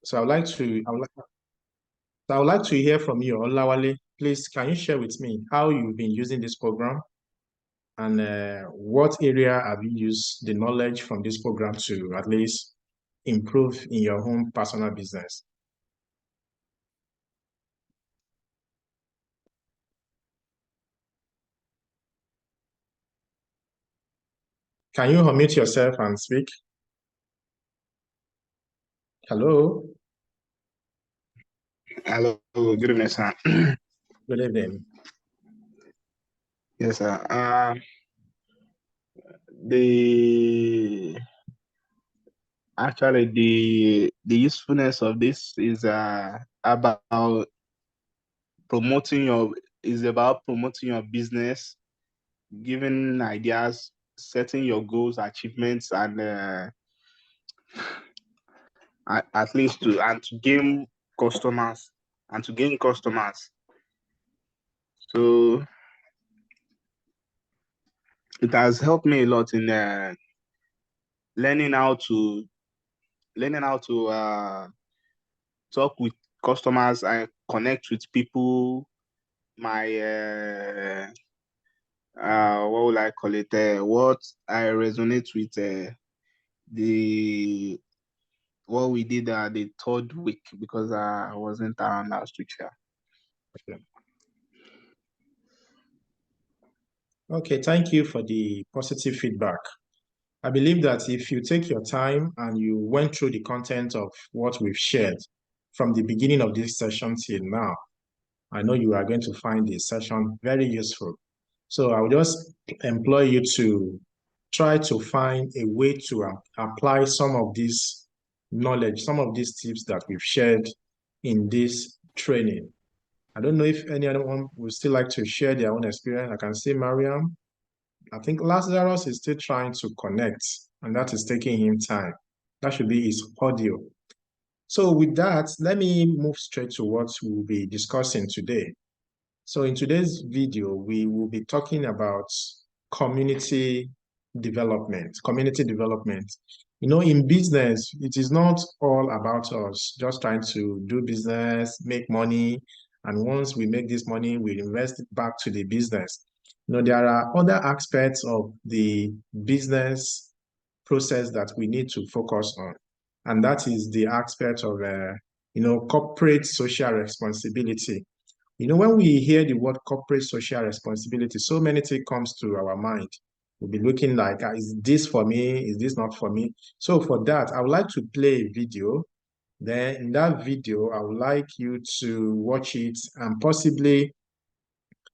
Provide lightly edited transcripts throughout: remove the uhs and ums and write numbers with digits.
So I would like to hear from you, Olawale. Please, can you share with me how you've been using this program and what area have you used the knowledge from this program to at least improve in your own personal business? Can you unmute yourself and speak? Hello, Hello, good evening, sir. good evening. Yes, sir. The actually the usefulness of this is about promoting your is about promoting your business, giving ideas, setting your goals, achievements, and at least to gain customers and to gain customers. So it has helped me a lot in learning how to learning how to talk with customers and connect with people. My what would I call it? What I resonate with the what we did the third week because I wasn't around last week. Yeah. Okay, thank you for the positive feedback. I believe that if you take your time and you went through the content of what we've shared from the beginning of this session till now, I know you are going to find the session very useful. So I will just employ you to try to find a way to apply some of this knowledge, some of these tips that we've shared in this training. I don't know if anyone would still like to share their own experience. I can see Mariam. I think Lazarus is still trying to connect, and that is taking him time. That should be his audio. So with that, let me move straight to what we'll be discussing today. So in today's video, we will be talking about community development. Community development. You know, in business, it is not all about us just trying to do business, make money, and once we make this money, we invest it back to the business. You know, there are other aspects of the business process that we need to focus on, and that is the aspect of, corporate social responsibility. You know, when we hear the word corporate social responsibility, so many things comes to our mind. We'll be looking like, is this for me? Is this not for me? So for that, I would like to play a video. Then in that video, I would like you to watch it and possibly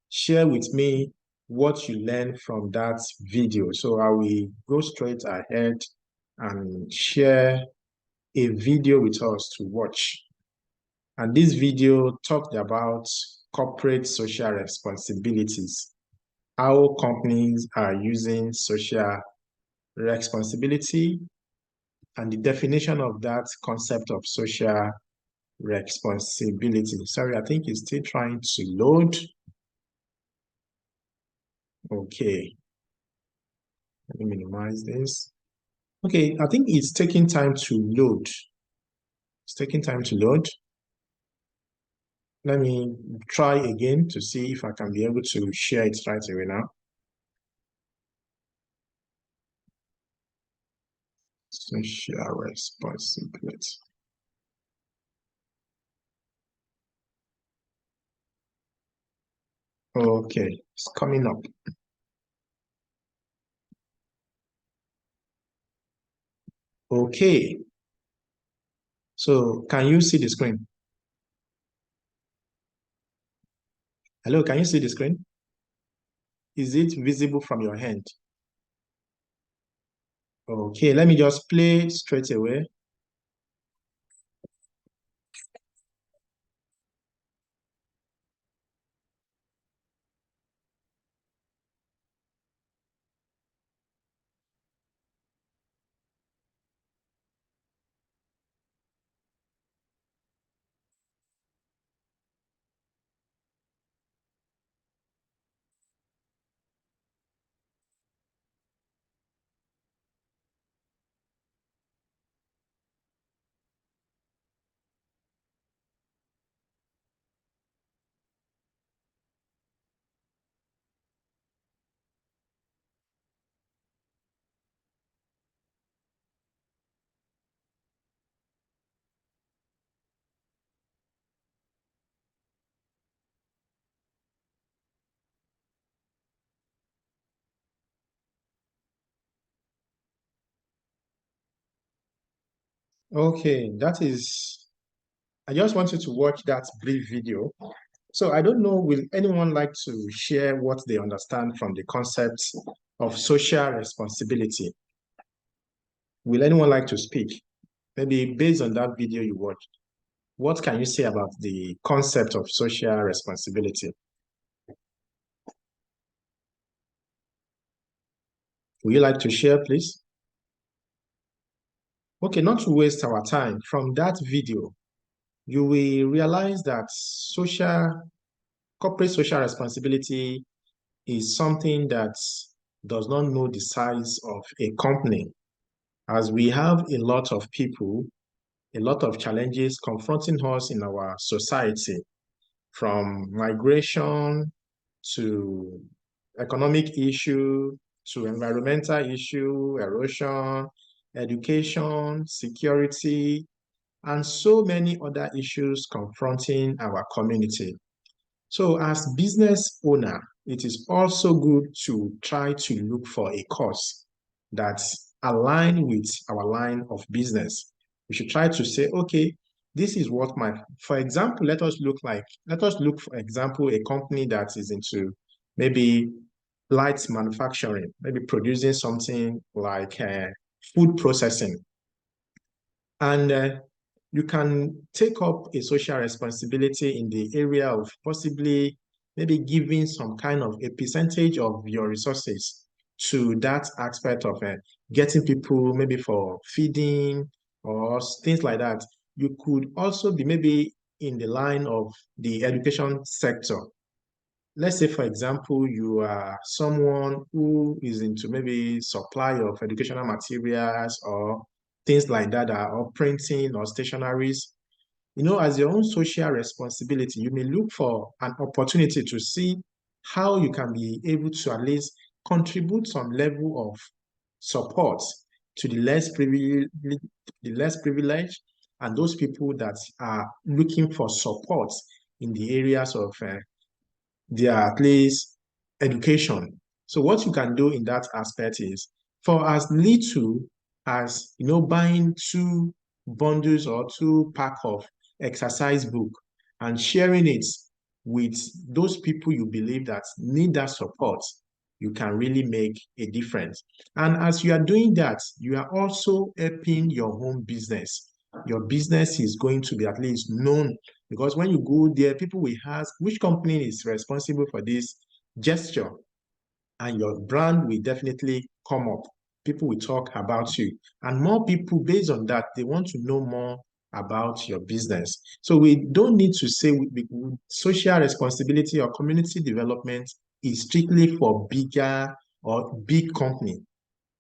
share with me what you learned from that video. So I will go straight ahead and share a video with us to watch. And this video talked about corporate social responsibilities, how companies are using social responsibility, and the definition of that concept of social responsibility. Sorry, I think it's still trying to load. Okay, let me minimize this. Okay, I think it's taking time to load. It's taking time to load. Let me try again to see if I can be able to share it right away now. Social responsibility. Okay, it's coming up. Okay, so can you see the screen? Hello, can you see the screen? Is it visible from your hand? Okay, let me just play straight away. Okay, I just want you to watch that brief video. So I don't know, will anyone like to share what they understand from the concept of social responsibility? Will anyone like to speak? Maybe based on that video you watched, what can you say about the concept of social responsibility? Would you like to share, please? Okay, not to waste our time, from that video, you will realize that corporate social responsibility is something that does not know the size of a company, as we have a lot of people, a lot of challenges confronting us in our society, from migration to economic issue to environmental issue, erosion, education, security, and so many other issues confronting our community. So as business owner, it is also good to try to look for a course that's aligned with our line of business. We should try to say, okay, this is what for example, let us look, for example, a company that is into maybe light manufacturing, maybe producing something like food processing. And you can take up a social responsibility in the area of possibly maybe giving some kind of a percentage of your resources to that aspect of getting people maybe for feeding or things like that. You could also be maybe in the line of the education sector. Let's say, for example, you are someone who is into maybe supply of educational materials or things like that, or printing or stationaries. As your own social responsibility, you may look for an opportunity to see how you can be able to at least contribute some level of support to the less privileged, and those people that are looking for support in the areas of their at least education. So what you can do in that aspect is for as little as buying two bundles or two pack of exercise book and sharing it with those people you believe that need that support, you can really make a difference. And as you are doing that, you are also helping your home business. Your business is going to be at least known, because when you go there, people will ask which company is responsible for this gesture, and your brand will definitely come up. People will talk about you, and more people, based on that, they want to know more about your business. So we don't need to say social responsibility or community development is strictly for bigger or big company.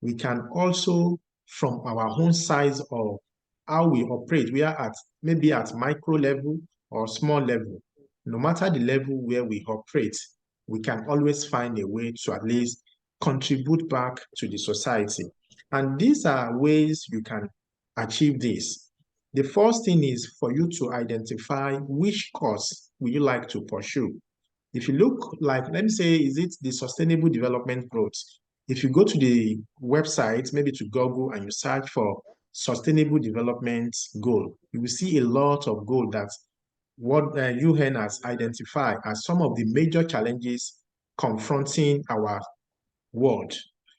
We can also, from our own size of how we operate, we are at maybe at micro level or small level. No matter the level where we operate, we can always find a way to at least contribute back to the society. And these are ways you can achieve this. The first thing is for you to identify which course will you like to pursue. If you look like, let me say, is it the sustainable development growth? If you go to the website, maybe to Google, and you search for sustainable development goal, you will see a lot of goal that what UN has identified as some of the major challenges confronting our world.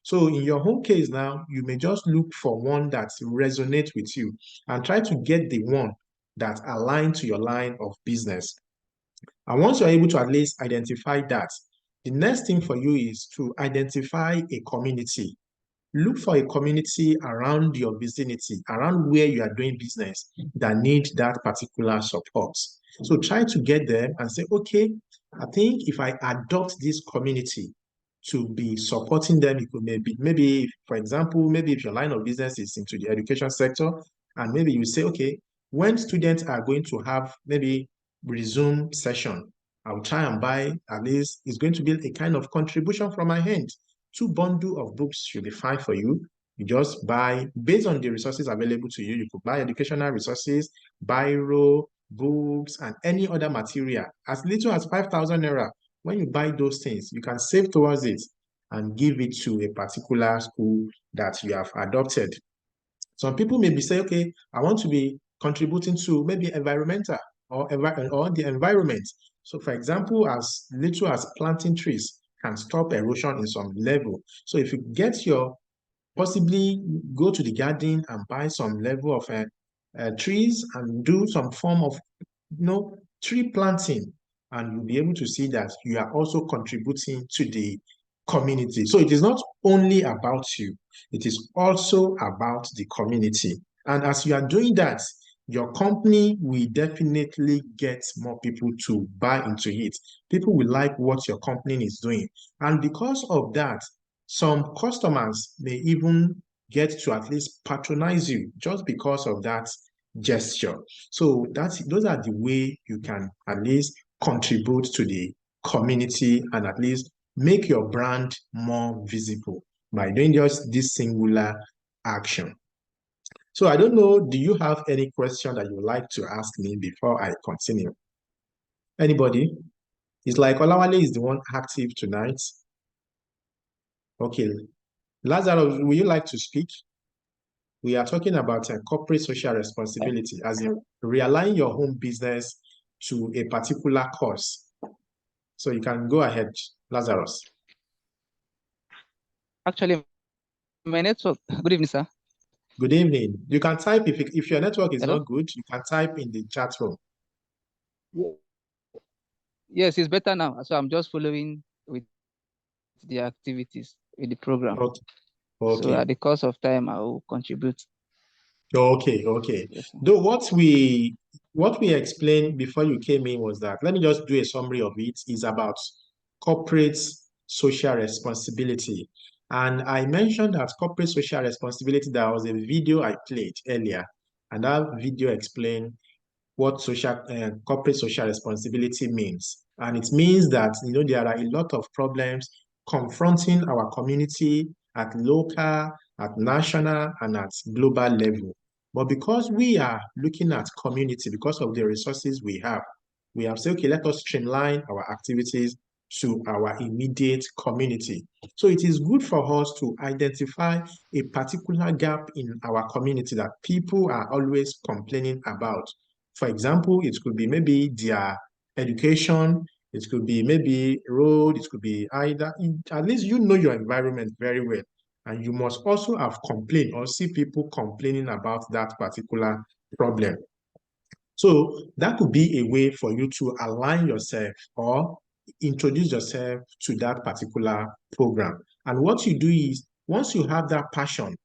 So in your home case now, you may just look for one that resonates with you and try to get the one that aligns to your line of business. And once you're able to at least identify that, the next thing for you is to identify a community. Look for a community around your vicinity, around where you are doing business, that need that particular support. So try to get them and say, okay, I think if I adopt this community to be supporting them, it could maybe, for example, maybe if your line of business is into the education sector, and maybe you say, okay, when students are going to have maybe resume session, I'll try and buy, at least it's going to be a kind of contribution from my hand. 2 bundles of books should be fine for you. You just buy, based on the resources available to you, you could buy educational resources, biro, books, and any other material. As little as 5,000 naira. When you buy those things, you can save towards it and give it to a particular school that you have adopted. Some people maybe say, okay, I want to be contributing to maybe environmental or the environment. So for example, as little as planting trees can stop erosion in some level. So if you get your, possibly go to the garden and buy some level of trees and do some form of tree planting, and you'll be able to see that you are also contributing to the community. So it is not only about you, it is also about the community. And as you are doing that, your company will definitely get more people to buy into it. People will like what your company is doing. And because of that, some customers may even get to at least patronize you just because of that gesture. So those are the way you can at least contribute to the community and at least make your brand more visible by doing just this singular action. So I don't know, do you have any question that you would like to ask me before I continue? Anybody? It's like Olawale is the one active tonight. Okay. Lazarus, would you like to speak? We are talking about corporate social responsibility, as in realign your home business to a particular cause. So you can go ahead, Lazarus. Actually, my network. Good evening, sir. Good evening. You can type if your network is Hello? not good, you can type in the chat room. Yes, it's better now. So I'm just following with the activities with the program. Okay. So at the course of time, I will contribute. Okay. Yes, Though what we explained before you came in was that, let me just do a summary of it, is about corporate social responsibility. And I mentioned that corporate social responsibility, there was a video I played earlier, and that video explained what corporate social responsibility means. And it means that, there are a lot of problems confronting our community at local, at national, and at global level. But because we are looking at community, because of the resources we have said, okay, let us streamline our activities to our immediate community. So it is good for us to identify a particular gap in our community that people are always complaining about. For example, it could be maybe their education, it could be maybe road, it could be either, at least you know your environment very well. And you must also have complained or see people complaining about that particular problem. So that could be a way for you to align yourself or introduce yourself to that particular program. And what you do is, once you have that passion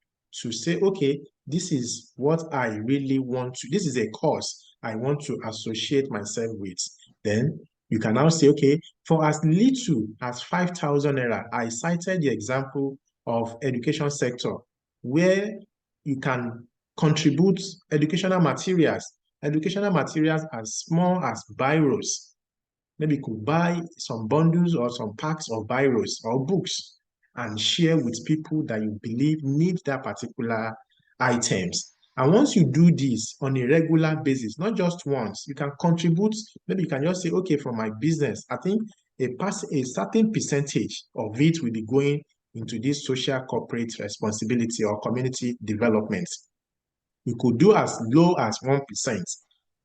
to say, okay, this is what I really want to, this is a cause I want to associate myself with, then you can now say, okay, for as little as 5,000 naira, I cited the example of education sector, where you can contribute educational materials as small as biros. Maybe you could buy some bundles or some packs of biros or books and share with people that you believe need that particular items. And once you do this on a regular basis, not just once, you can contribute. Maybe you can just say, okay, for my business, I think a certain percentage of it will be going into this social corporate responsibility or community development. You could do as low as 1%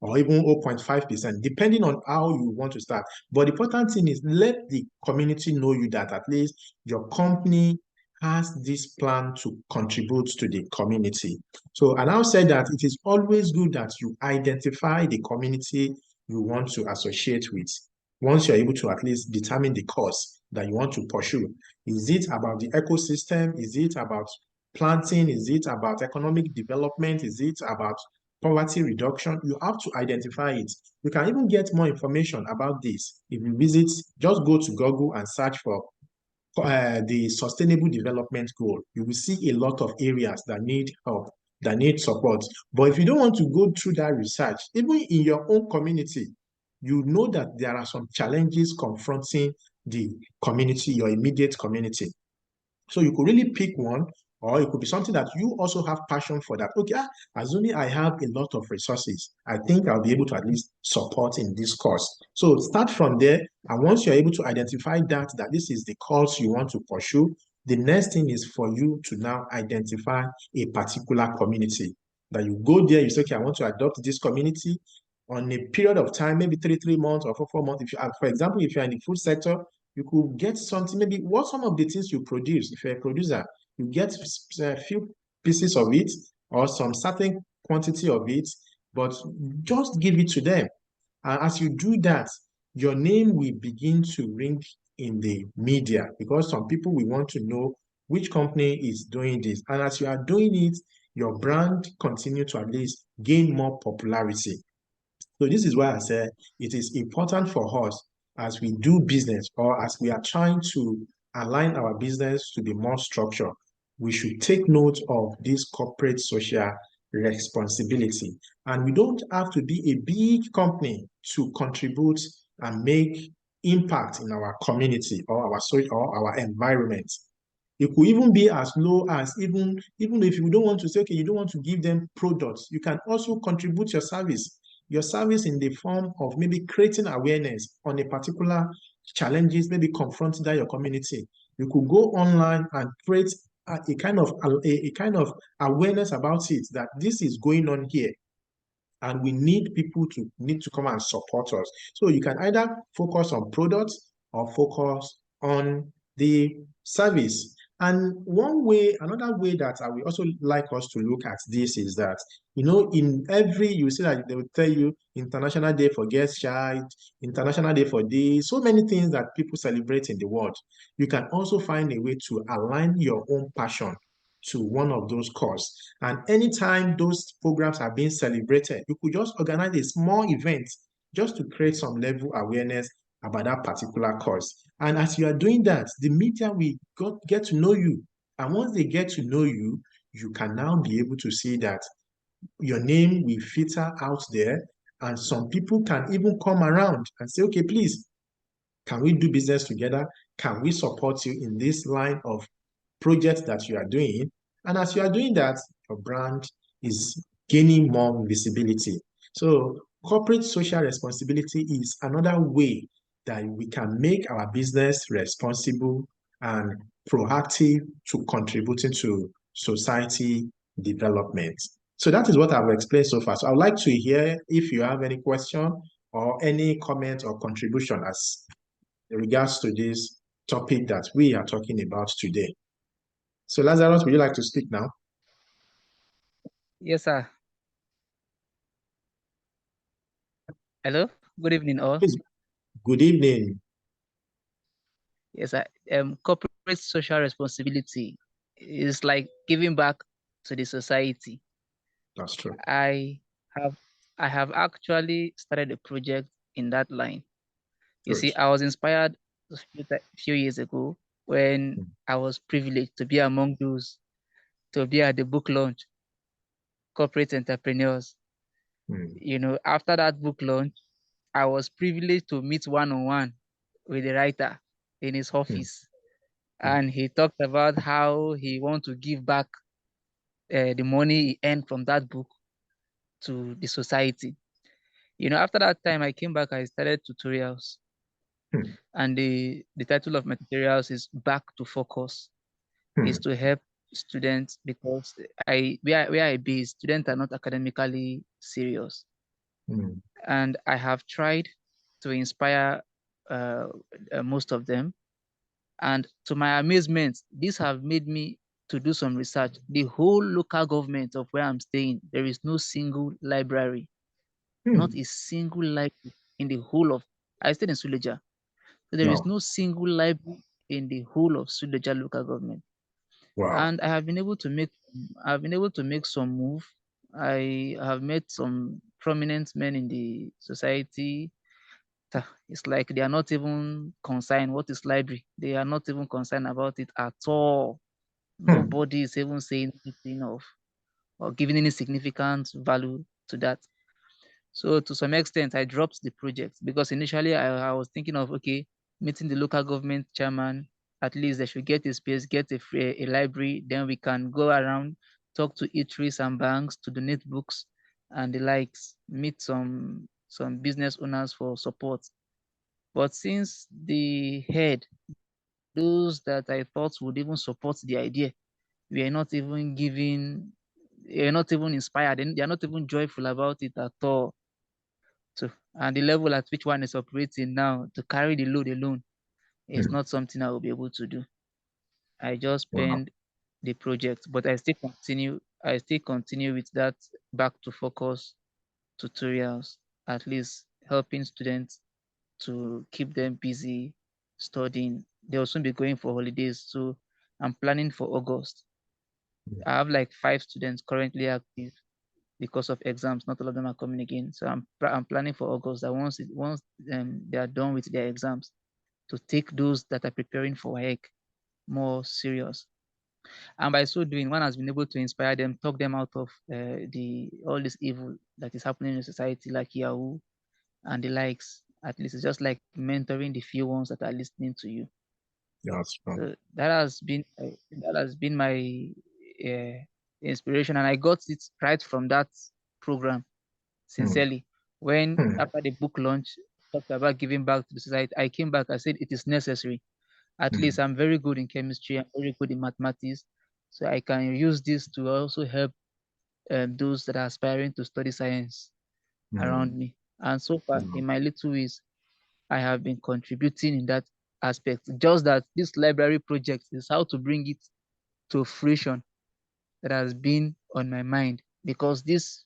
or even 0.5%, depending on how you want to start. But the important thing is, let the community know you that at least your company has this plan to contribute to the community. So I now said that it is always good that you identify the community you want to associate with. Once you're able to at least determine the cause that you want to pursue. Is it about the ecosystem? Is it about planting? Is it about economic development? Is it about poverty reduction? You have to identify it. You can even get more information about this if you visit, just go to Google and search for the Sustainable Development Goal. You will see a lot of areas that need help, that need support. But if you don't want to go through that research, even in your own community, you know that there are some challenges confronting the community, your immediate community. So you could really pick one, or it could be something that you also have passion for that. Okay, assuming I have a lot of resources, I think I'll be able to at least support in this course. So start from there. And once you're able to identify that this is the course you want to pursue, The next thing is for you to now identify a particular community. That you go there, you say, okay, I want to adopt this community on a period of time, maybe 3 months or 4 months. If you are, for example, if you're in the food sector, you could get something, maybe what some of the things you produce. If you're a producer, you get a few pieces of it or some certain quantity of it, but just give it to them. And as you do that, your name will begin to ring in the media because some people will want to know which company is doing this. And as you are doing it, your brand continue to at least gain more popularity. So this is why I said it is important for us as we do business or as we are trying to align our business to be more structured, we should take note of this corporate social responsibility. And we don't have to be a big company to contribute and make impact in our community or our social or our environment. It could even be as low as even if you don't want to say, okay, you don't want to give them products, you can also contribute your service in the form of maybe creating awareness on a particular challenges, maybe confronting that your community. You could go online and create a kind of awareness about it that this is going on here and we need people to come and support us. So you can either focus on products or focus on the service. And another way that I would also like us to look at this is that, in you see that they will tell you International Day for Girls Child, International Day for this, so many things that people celebrate in the world. You can also find a way to align your own passion to one of those causes. And anytime those programs are being celebrated, you could just organize a small event just to create some level awareness about that particular cause. And as you are doing that, the media will get to know you. And once they get to know you, you can now be able to see that your name will filter out there. And some people can even come around and say, okay, please, can we do business together? Can we support you in this line of project that you are doing? And as you are doing that, your brand is gaining more visibility. So corporate social responsibility is another way that we can make our business responsible and proactive to contributing to society development. So that is what I've explained so far. So I would like to hear if you have any question or any comment or contribution as regards to this topic that we are talking about today. So Lazarus, would you like to speak now? Yes, sir. Hello. Good evening, all. Please. Good evening. Yes, sir. Corporate social responsibility is like giving back to the society. That's true. I have actually started a project in that line. You see, I was inspired a few years ago when I was privileged to be among those to be at the book launch, Corporate Entrepreneurs. After that book launch, I was privileged to meet one-on-one with the writer in his office. And he talked about how he wants to give back the money he earned from that book to the society. After that time, I came back, I started tutorials. And the title of my tutorials is Back to Focus. Is to help students because where I be, students are not academically serious. And I have tried to inspire most of them. And to my amazement, these have made me to do some research. The whole local government of where I'm staying, there is no single library, not a single library in the whole of, I stayed in Suleja. So there is no single library in the whole of Suleja local government. Wow. And I have been able to make some move. I have met some prominent men in the society. It's like they are not even concerned what is library. They are not even concerned about it at all. Nobody is even saying anything of or giving any significant value to that. So to some extent, I dropped the project because initially I was thinking of, okay, meeting the local government chairman, at least they should get a space, get a library, then we can go around, talk to eateries and banks to donate books and the likes, meet some business owners for support. But since the head those that I thought would even support the idea were not even giving, they're not even inspired, and they're not even joyful about it at all. So, and the level at which one is operating now to carry the load alone is not something I will be able to do. I just spend the project, but I still continue with that back to focus tutorials, at least helping students to keep them busy studying. They'll soon be going for holidays, so I'm planning for August. I have like 5 students currently active because of exams. Not all of them are coming again, so I'm planning for August that once they are done with their exams, to take those that are preparing for WAEC more serious. And by so doing, one has been able to inspire them, talk them out of all this evil that is happening in society, like Yahoo and the likes. At least it's just like mentoring the few ones that are listening to you. That's fun. So that has been my inspiration, and I got it right from that program. Sincerely, when after the book launch talked about giving back to the society, I came back. I said it is necessary. At least I'm very good in chemistry. I'm very good in mathematics, so I can use this to also help those that are aspiring to study science around me. And so far, in my little ways, I have been contributing in that aspect. Just that this library project is how to bring it to fruition that has been on my mind, because these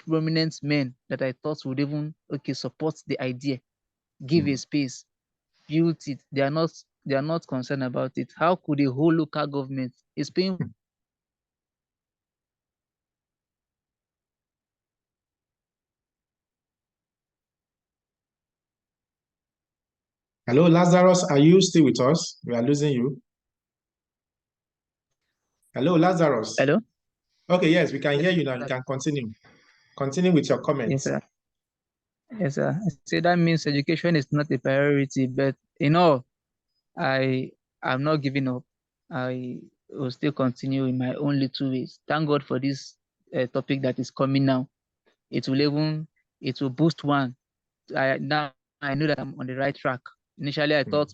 prominent men that I thought would even support the idea, give a space, build it, they are not concerned about it. How could a whole local government is paying Hello, Lazarus, are you still with us? We are losing you. Hello, Lazarus. Hello? Okay, yes, we can hear you now. You can continue. Continue with your comments. Yes, sir. Yes, sir. I say that means education is not a priority, but I am not giving up. I will still continue in my own little ways. Thank God for this topic that is coming now. It will boost one. Now I know that I'm on the right track. Initially, I thought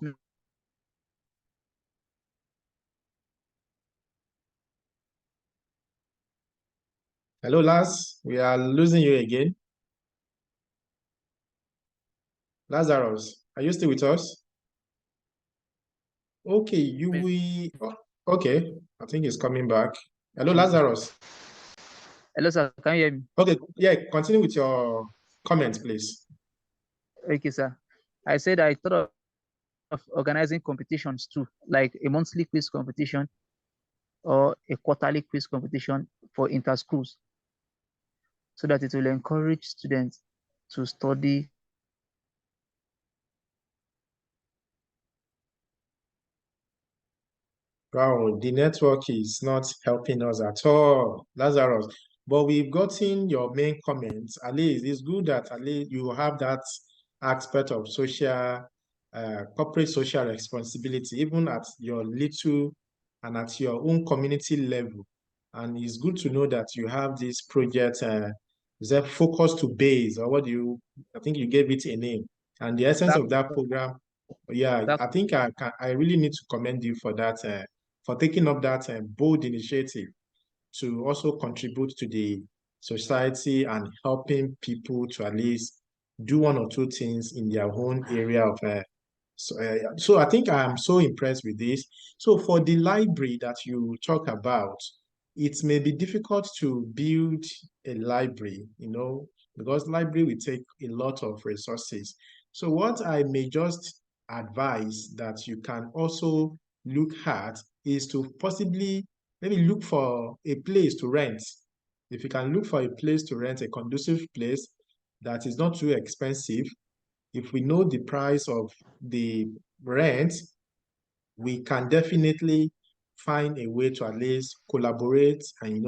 Hello, Laz. We are losing you again. Lazarus, are you still with us? Okay, okay, I think it's coming back. Hello, Lazarus. Hello, sir. Can you hear me? Okay, yeah, continue with your comments, please. Okay, sir. I said I thought of organizing competitions too, like a monthly quiz competition or a quarterly quiz competition for inter-schools, so that it will encourage students to study. Wow, the network is not helping us at all, Lazarus. But we've gotten your main comments. At least it's good that at least you have that aspect of corporate social responsibility, even at your little and at your own community level. And it's good to know that you have this project, is that focus to base, or I think you gave it a name. And the essence of that program, yeah, I think I really need to commend you for that, for taking up that bold initiative to also contribute to the society and helping people to at least do one or two things in their own area of so I think I'm so impressed with this. So for the library that you talk about, it may be difficult to build a library, because library will take a lot of resources. So what I may just advise that you can also look at is to possibly maybe look for a place to rent. If you can look for a place to rent, a conducive place that is not too expensive, if we know the price of the rent, we can definitely find a way to at least collaborate, and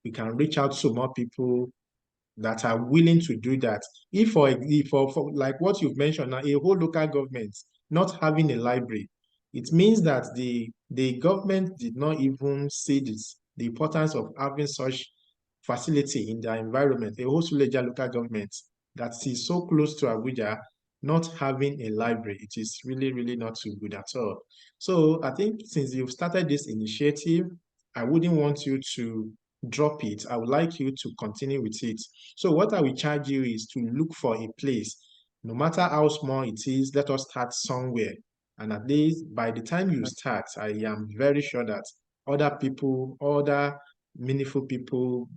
we can reach out to more people that are willing to do that. If for like what you've mentioned now, a whole local government not having a library, it means that the government did not even see the importance of having such facility in their environment. A whole Suleja local government that is so close to Abuja, not having a library. It is really, really not too good at all. So I think since you've started this initiative, I wouldn't want you to drop it. I would like you to continue with it. So what I will charge you is to look for a place, no matter how small it is, let us start somewhere. And at least by the time you start, I am very sure that other people, other meaningful people,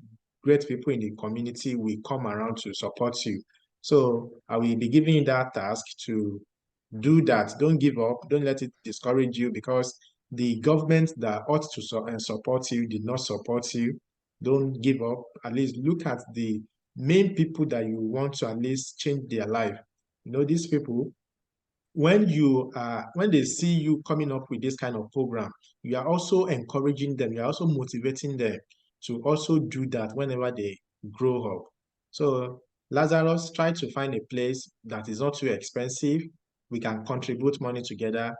great people in the community will come around to support you. So I will be giving you that task to do that. Don't give up. Don't let it discourage you, because the government that ought to support you did not support you. Don't give up. At least look at the main people that you want to at least change their life. You know, these people, when they see you coming up with this kind of program, you are also encouraging them, you are also motivating them to also do that whenever they grow up. So Lazarus, try to find a place that is not too expensive. We can contribute money together,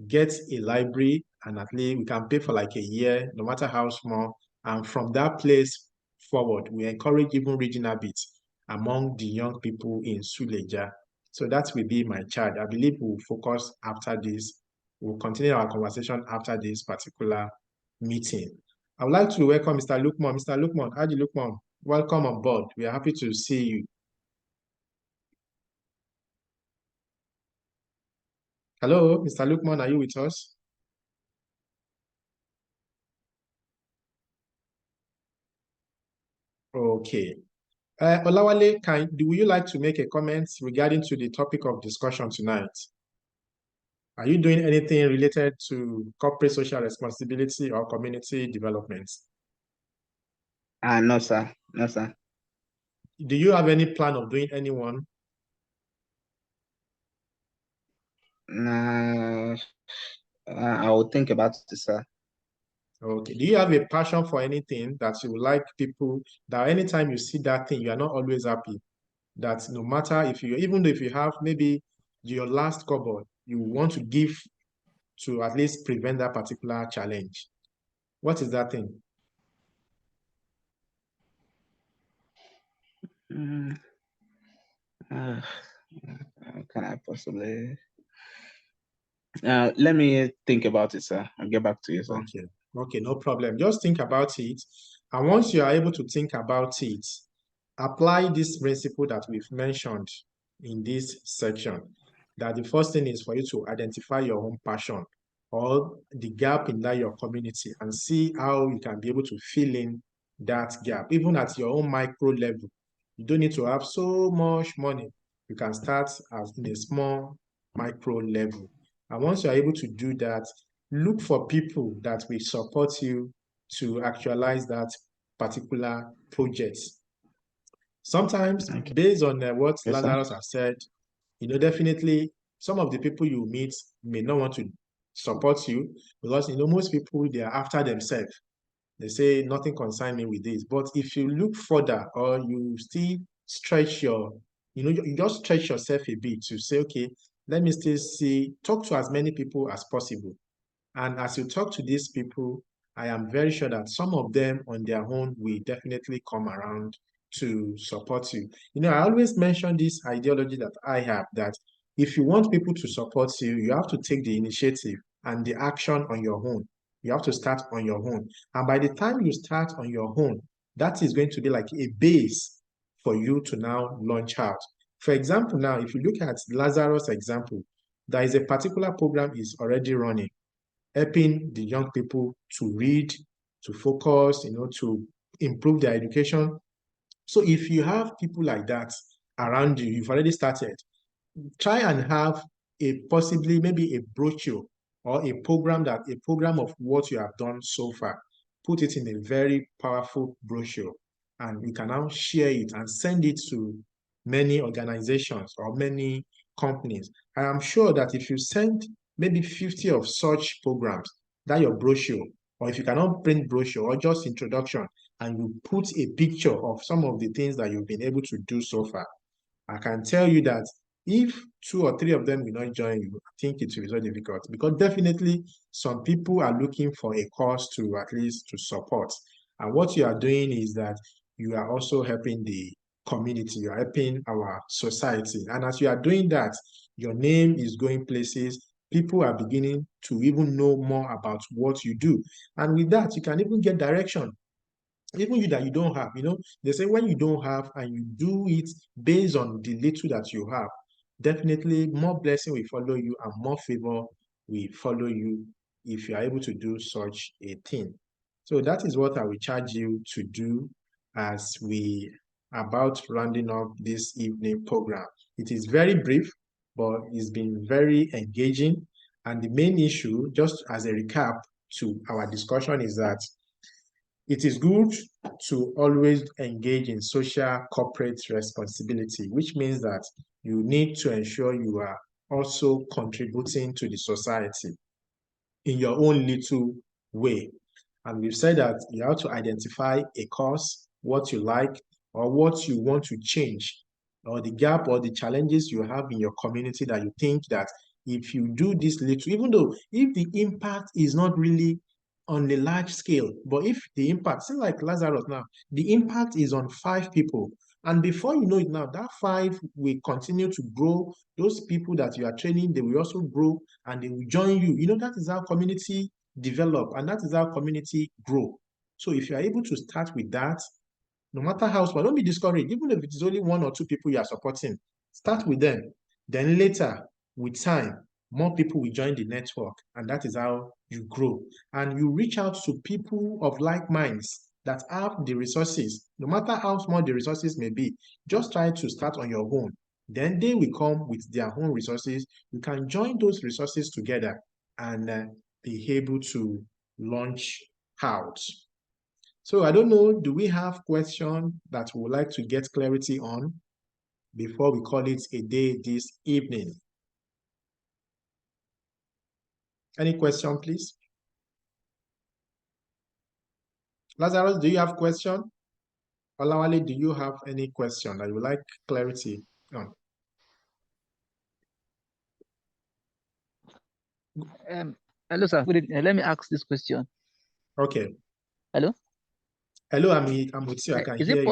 get a library, and at least we can pay for like a year, no matter how small. And from that place forward, we encourage even reading habits among the young people in Suleja. So that will be my charge. I believe we'll focus after this. We'll continue our conversation after this particular meeting. I would like to welcome Mr. Lukman. Mr. Lukman, Haji Lukman, welcome on board. We are happy to see you. Hello, Mr. Lukman, are you with us? Okay. Olawale, would you like to make a comment regarding to the topic of discussion tonight? Are you doing anything related to corporate social responsibility or community development? No, sir. No, sir. Do you have any plan of doing anyone? Nah, I will think about it, sir. Okay. Do you have a passion for anything that you would like people, that anytime you see that thing, you are not always happy? That no matter if you, even if you have maybe your last cupboard, you want to give to at least prevent that particular challenge. What is that thing? How can I possibly? Let me think about it, sir. I'll get back to you, sir. Okay. Okay, no problem. Just think about it. And once you are able to think about it, apply this principle that we've mentioned in this section. That the first thing is for you to identify your own passion or the gap in that your community, and see how you can be able to fill in that gap, even at your own micro level. You don't need to have so much money. You can start as in a small micro level. And once you're able to do that, look for people that will support you to actualize that particular project. Sometimes, Okay. based on what Yes, sir. Lazarus has said, definitely some of the people you meet may not want to support you, because most people, they are after themselves. They say nothing concern me with this. But if you look further, or you still stretch you just stretch yourself a bit to say, okay, let me still talk to as many people as possible. And as you talk to these people, I am very sure that some of them on their own will definitely come around to support you. I always mention this ideology that I have, that if you want people to support you, you have to take the initiative and the action on your own. You have to start on your own. And by the time you start on your own, that is going to be like a base for you to now launch out. For example, now, if you look at Lazarus' example, there is a particular program is already running, helping the young people to read, to focus, to improve their education. So if you have people like that around you, you've already started, try and have possibly maybe a brochure or a program of what you have done so far. Put it in a very powerful brochure, and you can now share it and send it to many organizations or many companies. I am sure that if you send maybe 50 of such programs, that your brochure, or if you cannot print brochure or just introduction, and you put a picture of some of the things that you've been able to do so far, I can tell you that if 2 or 3 of them will not join you, I think it will be so difficult, because definitely some people are looking for a cause to at least to support. And what you are doing is that you are also helping the community, you're helping our society. And as you are doing that, your name is going places. People are beginning to even know more about what you do. And with that, you can even get direction. Even you that you don't have, they say when you don't have and you do it based on the little that you have, definitely more blessing will follow you and more favor will follow you if you are able to do such a thing. So that is what I will charge you to do as we are about rounding up this evening program. It is very brief, but it's been very engaging. And the main issue, just as a recap to our discussion, is that it is good to always engage in social corporate responsibility, which means that you need to ensure you are also contributing to the society in your own little way. And we've said that you have to identify a cause, what you like, or what you want to change, or the gap or the challenges you have in your community that you think that if you do this little, even though if the impact is not really on a large scale, but if the impact, see like Lazarus now, the impact is on 5 people. And before you know it now, that 5 will continue to grow. Those people that you are training, they will also grow and they will join you. That is how community develop and that is how community grow. So if you are able to start with that, no matter how small, don't be discouraged. Even if it is only 1 or 2 people you are supporting, start with them. Then later, with time, more people will join the network, and that is how you grow. And you reach out to people of like minds that have the resources, no matter how small the resources may be. Just try to start on your own. Then they will come with their own resources. You can join those resources together and be able to launch out. So I don't know, do we have questions that we would like to get clarity on before we call it a day this evening? Any question, please? Lazarus, do you have question? Olawale, do you have any question that you would like clarity on? Hello, sir. Good evening. Let me ask this question. Okay. Hello? Hello, I'm with you. I can Is hear it you.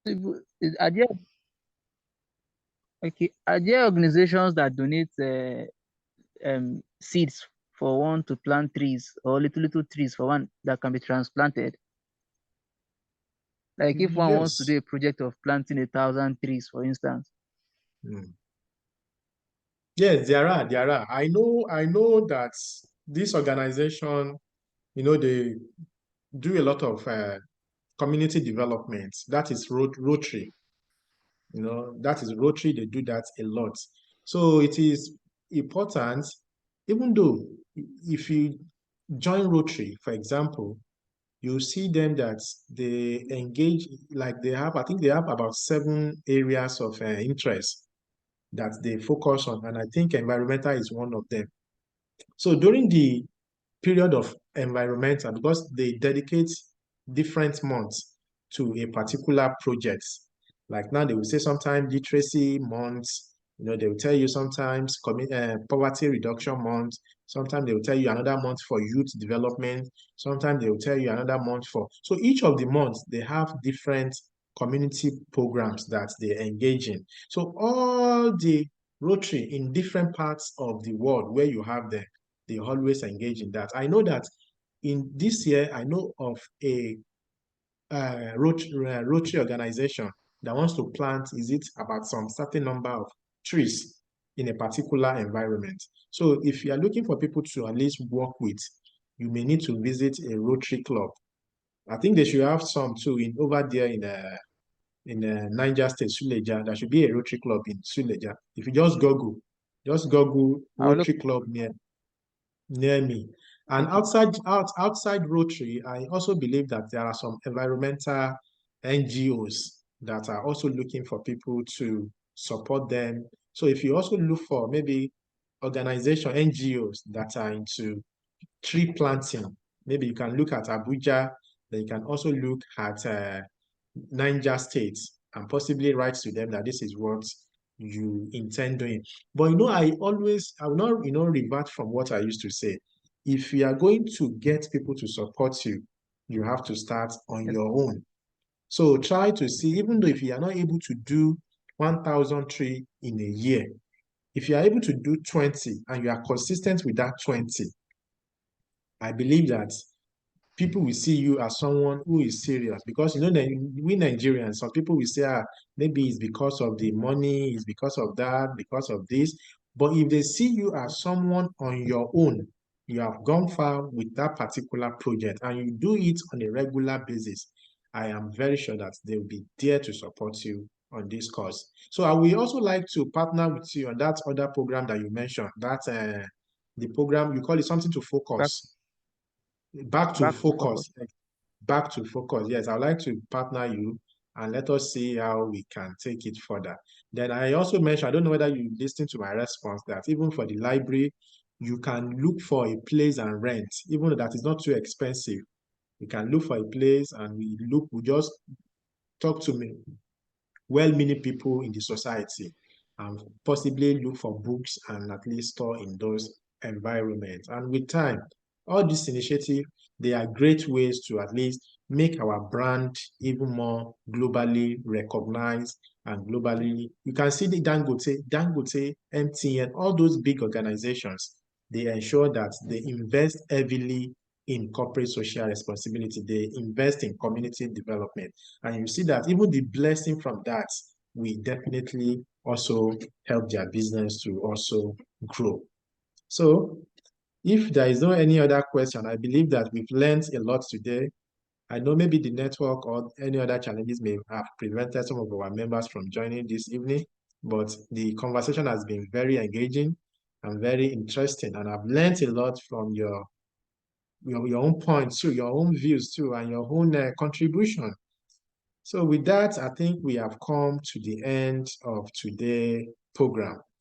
possible? Are there organizations that donate seeds for one to plant trees or little trees for one that can be transplanted? Like if one wants to Yes. do a project of planting 1,000 trees, for instance. Yes, there are. I know that this organization, they do a lot of community development. That is Rotary. That is Rotary. They do that a lot. So it is important, even though if you join Rotary, for example, you see them that they engage, like I think they have about 7 areas of interest that they focus on. And I think environmental is one of them. So during the period of environmental, because they dedicate different months to a particular project. Like now they will say sometimes literacy months, they will tell you sometimes poverty reduction month, sometimes they will tell you another month for youth development, sometimes they will tell you another month for, so each of the months they have different community programs that they engage in. So all the Rotary in different parts of the world where you have them, they always engage in that. I know that in this year, I know of a Rotary organization that wants to plant, is it about some certain number of trees in a particular environment. So if you are looking for people to at least work with, you may need to visit a Rotary club. I think they should have some too over there in Niger State, Suleja. There should be a Rotary club in Suleja. If you just Google Rotary club near me. And outside Rotary, I also believe that there are some environmental NGOs that are also looking for people to support them. So if you also look for maybe organization NGOs that are into tree planting, maybe you can look at Abuja, then you can also look at Niger State and possibly write to them that this is what you intend doing. But I will not, revert from what I used to say. If you are going to get people to support you, you have to start on your own. So try to see, even though if you are not able to do 1,000 tree in a year, if you are able to do 20 and you are consistent with that 20, I believe that people will see you as someone who is serious, because we Nigerians, some people will say, maybe it's because of the money, it's because of that, because of this. But if they see you as someone on your own, you have gone far with that particular project and you do it on a regular basis, I am very sure that they will be there to support you on this cause. So I will also like to partner with you on that other program that you mentioned, that the program, you call it something to Back, focus. Back to back to focus. focus. Back to focus. Yes, I'd like to partner you and let us see how we can take it further. Then I also mentioned, I don't know whether you listened to my response, that even for the library, you can look for a place and rent, even though that is not too expensive. You can look for a place and we just talk to me, well-meaning people in the society, and possibly look for books and at least store in those environments. And with time, all these initiatives, they are great ways to at least make our brand even more globally recognized and globally. You can see the Dangote, MTN, all those big organizations, they ensure that they invest heavily in corporate social responsibility. They invest in community development. And you see that even the blessing from that will definitely also help their business to also grow. So if there is no any other question, I believe that we've learned a lot today. I know maybe the network or any other challenges may have prevented some of our members from joining this evening, but the conversation has been very engaging and very interesting. And I've learned a lot from your own points too, your own views too, and your own contribution. So with that, I think we have come to the end of today's program.